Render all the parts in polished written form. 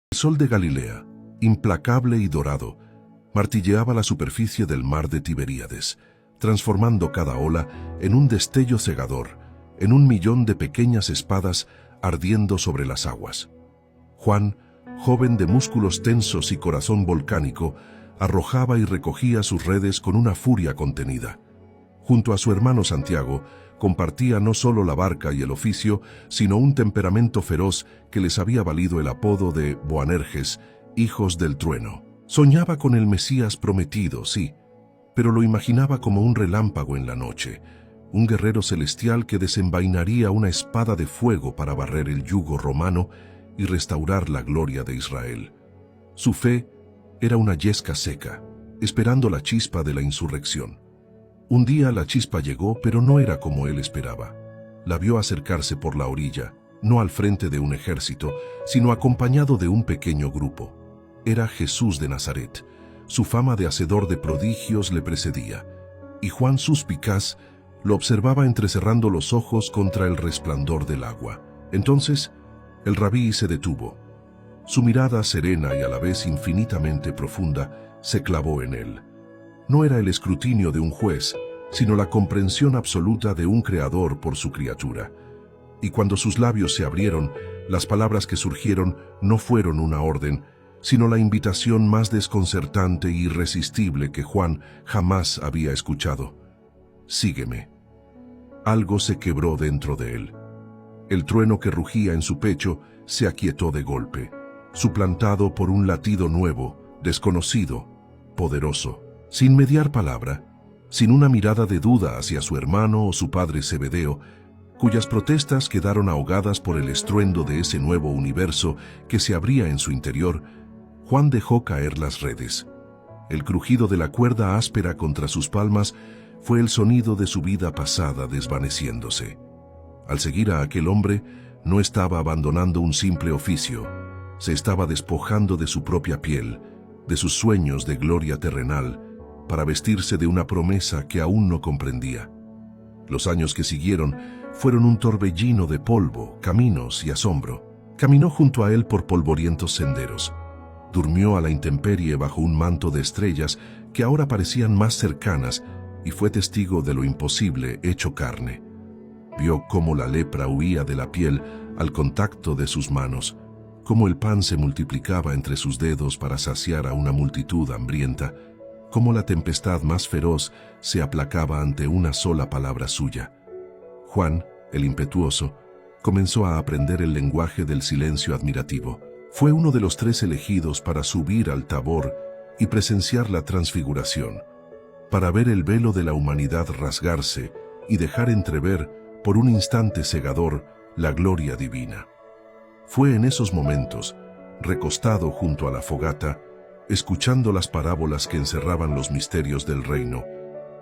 El sol de Galilea, implacable y dorado, martilleaba la superficie del mar de Tiberíades, transformando cada ola en un destello cegador, en un millón de pequeñas espadas ardiendo sobre las aguas. Juan, joven de músculos tensos y corazón volcánico, arrojaba y recogía sus redes con una furia contenida. Junto a su hermano Santiago, compartía no solo la barca y el oficio, sino un temperamento feroz que les había valido el apodo de Boanerges, hijos del trueno. Soñaba con el Mesías prometido, sí, pero lo imaginaba como un relámpago en la noche, un guerrero celestial que desenvainaría una espada de fuego para barrer el yugo romano y restaurar la gloria de Israel. Su fe era una yesca seca, esperando la chispa de la insurrección. Un día la chispa llegó, pero no era como él esperaba. La vio acercarse por la orilla, no al frente de un ejército, sino acompañado de un pequeño grupo. Era Jesús de Nazaret. Su fama de hacedor de prodigios le precedía, y Juan suspicaz lo observaba entrecerrando los ojos contra el resplandor del agua. Entonces, el rabí se detuvo. Su mirada serena y a la vez infinitamente profunda se clavó en él. No era el escrutinio de un juez, sino la comprensión absoluta de un creador por su criatura. Y cuando sus labios se abrieron, las palabras que surgieron no fueron una orden, sino la invitación más desconcertante e irresistible que Juan jamás había escuchado. «Sígueme». Algo se quebró dentro de él. El trueno que rugía en su pecho se aquietó de golpe, suplantado por un latido nuevo, desconocido, poderoso. Sin mediar palabra, sin una mirada de duda hacia su hermano o su padre Zebedeo, cuyas protestas quedaron ahogadas por el estruendo de ese nuevo universo que se abría en su interior, Juan dejó caer las redes. El crujido de la cuerda áspera contra sus palmas fue el sonido de su vida pasada desvaneciéndose. Al seguir a aquel hombre, no estaba abandonando un simple oficio, se estaba despojando de su propia piel, de sus sueños de gloria terrenal, para vestirse de una promesa que aún no comprendía. Los años que siguieron fueron un torbellino de polvo, caminos y asombro. Caminó junto a él por polvorientos senderos. Durmió a la intemperie bajo un manto de estrellas que ahora parecían más cercanas y fue testigo de lo imposible hecho carne. Vio cómo la lepra huía de la piel al contacto de sus manos, cómo el pan se multiplicaba entre sus dedos para saciar a una multitud hambrienta, cómo la tempestad más feroz se aplacaba ante una sola palabra suya. Juan, el impetuoso, comenzó a aprender el lenguaje del silencio admirativo. Fue uno de los 3 elegidos para subir al Tabor y presenciar la transfiguración, para ver el velo de la humanidad rasgarse y dejar entrever, por un instante cegador, la gloria divina. Fue en esos momentos, recostado junto a la fogata, escuchando las parábolas que encerraban los misterios del reino,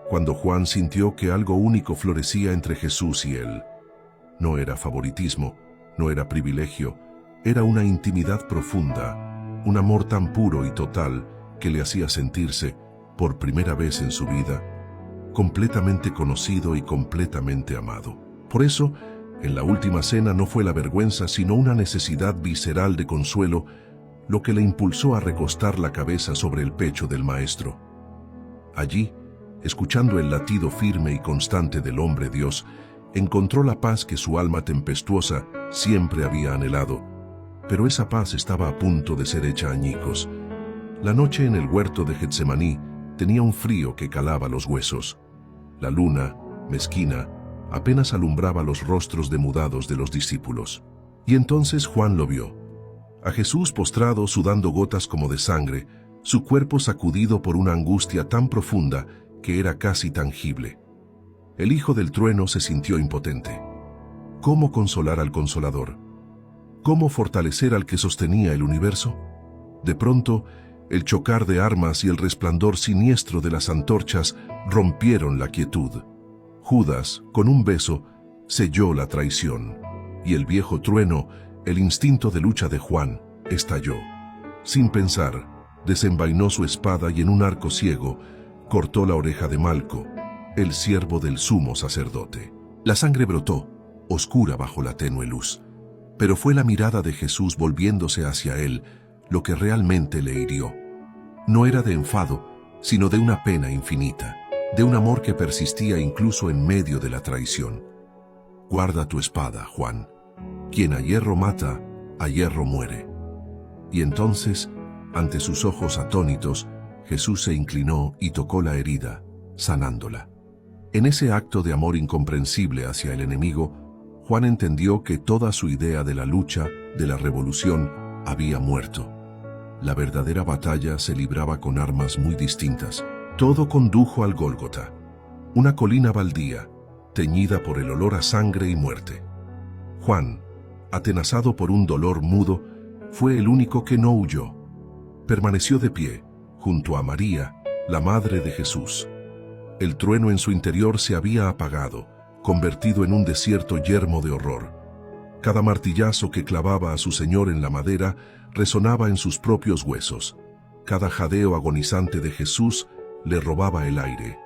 cuando Juan sintió que algo único florecía entre Jesús y él. No era favoritismo, no era privilegio, era una intimidad profunda, un amor tan puro y total que le hacía sentirse, por primera vez en su vida, completamente conocido y completamente amado. Por eso, en la última cena no fue la vergüenza sino una necesidad visceral de consuelo lo que le impulsó a recostar la cabeza sobre el pecho del Maestro. Allí, escuchando el latido firme y constante del hombre Dios, encontró la paz que su alma tempestuosa siempre había anhelado, pero esa paz estaba a punto de ser hecha añicos. La noche en el huerto de Getsemaní tenía un frío que calaba los huesos. La luna, mezquina, apenas alumbraba los rostros demudados de los discípulos. Y entonces Juan lo vio. A Jesús postrado, sudando gotas como de sangre, su cuerpo sacudido por una angustia tan profunda que era casi tangible. El hijo del trueno se sintió impotente. ¿Cómo consolar al consolador? ¿Cómo fortalecer al que sostenía el universo? De pronto, el chocar de armas y el resplandor siniestro de las antorchas rompieron la quietud. Judas, con un beso, selló la traición, y el viejo trueno, el instinto de lucha de Juan, estalló. Sin pensar, desenvainó su espada y en un arco ciego cortó la oreja de Malco, el siervo del sumo sacerdote. La sangre brotó, oscura bajo la tenue luz, pero fue la mirada de Jesús volviéndose hacia él lo que realmente le hirió. No era de enfado, sino de una pena infinita, de un amor que persistía incluso en medio de la traición. Guarda tu espada, Juan. Quien a hierro mata, a hierro muere. Y entonces, ante sus ojos atónitos, Jesús se inclinó y tocó la herida, sanándola. En ese acto de amor incomprensible hacia el enemigo, Juan entendió que toda su idea de la lucha, de la revolución, había muerto. La verdadera batalla se libraba con armas muy distintas. Todo condujo al Gólgota, una colina baldía, teñida por el olor a sangre y muerte. Juan, atenazado por un dolor mudo, fue el único que no huyó. Permaneció de pie, junto a María, la madre de Jesús. El trueno en su interior se había apagado, convertido en un desierto yermo de horror. Cada martillazo que clavaba a su Señor en la madera resonaba en sus propios huesos. Cada jadeo agonizante de Jesús le robaba el aire.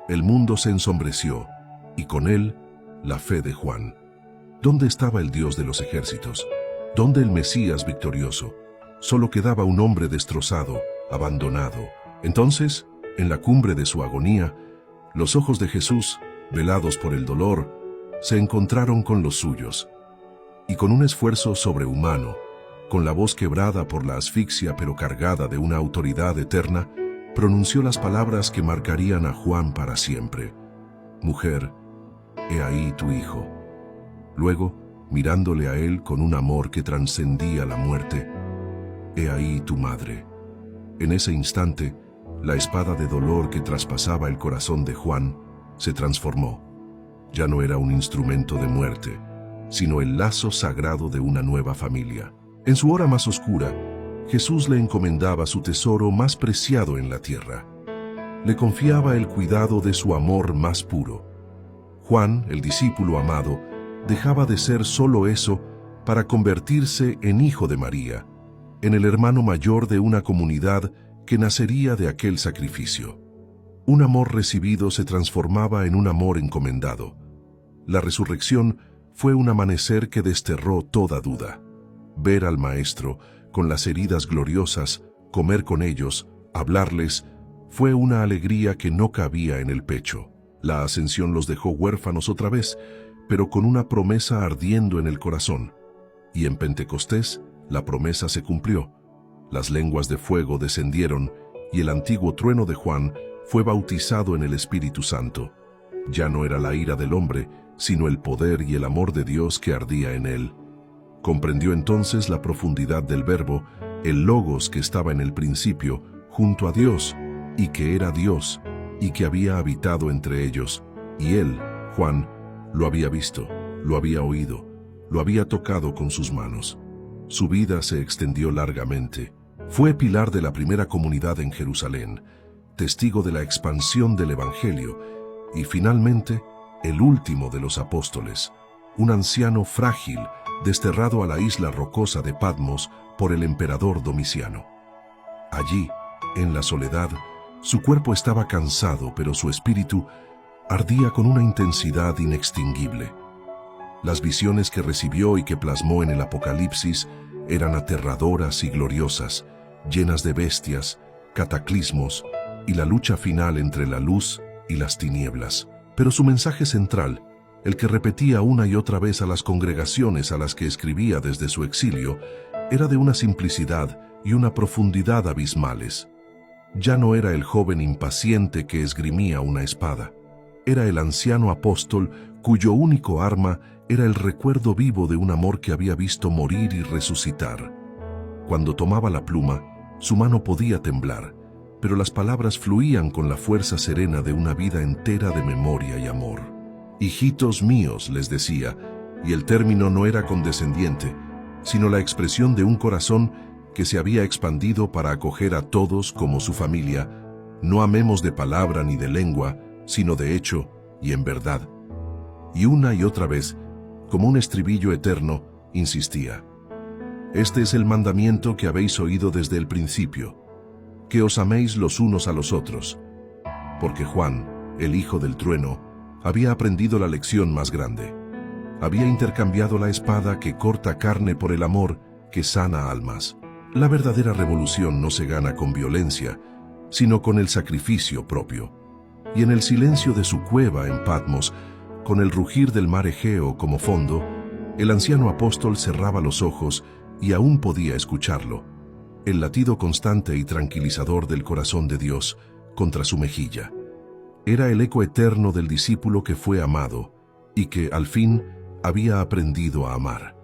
El mundo se ensombreció, y con él, la fe de Juan. ¿Dónde estaba el Dios de los ejércitos? ¿Dónde el Mesías victorioso? Solo quedaba un hombre destrozado, abandonado. Entonces, en la cumbre de su agonía, los ojos de Jesús, velados por el dolor, se encontraron con los suyos. Y con un esfuerzo sobrehumano, con la voz quebrada por la asfixia pero cargada de una autoridad eterna, pronunció las palabras que marcarían a Juan para siempre. Mujer, he ahí tu hijo. Luego, mirándole a él con un amor que trascendía la muerte, he ahí tu madre. En ese instante, la espada de dolor que traspasaba el corazón de Juan se transformó. Ya no era un instrumento de muerte, sino el lazo sagrado de una nueva familia. En su hora más oscura, Jesús le encomendaba su tesoro más preciado en la tierra. Le confiaba el cuidado de su amor más puro. Juan, el discípulo amado, dejaba de ser solo eso para convertirse en hijo de María, en el hermano mayor de una comunidad que nacería de aquel sacrificio. Un amor recibido se transformaba en un amor encomendado. La resurrección fue un amanecer que desterró toda duda. Ver al Maestro, con las heridas gloriosas, comer con ellos, hablarles, fue una alegría que no cabía en el pecho. La ascensión los dejó huérfanos otra vez, pero con una promesa ardiendo en el corazón. Y en Pentecostés, la promesa se cumplió. Las lenguas de fuego descendieron, y el antiguo trueno de Juan fue bautizado en el Espíritu Santo. Ya no era la ira del hombre, sino el poder y el amor de Dios que ardía en él. Comprendió entonces la profundidad del Verbo, el Logos que estaba en el principio, junto a Dios, y que era Dios, y que había habitado entre ellos. Y él, Juan, lo había visto, lo había oído, lo había tocado con sus manos. Su vida se extendió largamente. Fue pilar de la primera comunidad en Jerusalén, testigo de la expansión del Evangelio, y finalmente, el último de los apóstoles, un anciano frágil, desterrado a la isla rocosa de Patmos por el emperador Domiciano. Allí, en la soledad, su cuerpo estaba cansado, pero su espíritu ardía con una intensidad inextinguible. Las visiones que recibió y que plasmó en el Apocalipsis eran aterradoras y gloriosas, llenas de bestias, cataclismos y la lucha final entre la luz y las tinieblas. Pero su mensaje central, el que repetía una y otra vez a las congregaciones a las que escribía desde su exilio, era de una simplicidad y una profundidad abismales. Ya no era el joven impaciente que esgrimía una espada. Era el anciano apóstol cuyo único arma era el recuerdo vivo de un amor que había visto morir y resucitar. Cuando tomaba la pluma, su mano podía temblar, pero las palabras fluían con la fuerza serena de una vida entera de memoria y amor. Hijitos míos, les decía, y el término no era condescendiente, sino la expresión de un corazón que se había expandido para acoger a todos como su familia. No amemos de palabra ni de lengua, sino de hecho y en verdad. Y una y otra vez, como un estribillo eterno, insistía: este es el mandamiento que habéis oído desde el principio, que os améis los unos a los otros. Porque Juan, el hijo del trueno, había aprendido la lección más grande. Había intercambiado la espada que corta carne por el amor que sana almas. La verdadera revolución no se gana con violencia, sino con el sacrificio propio. Y en el silencio de su cueva en Patmos, con el rugir del mar Egeo como fondo, el anciano apóstol cerraba los ojos y aún podía escucharlo, el latido constante y tranquilizador del corazón de Dios contra su mejilla. Era el eco eterno del discípulo que fue amado y que, al fin, había aprendido a amar.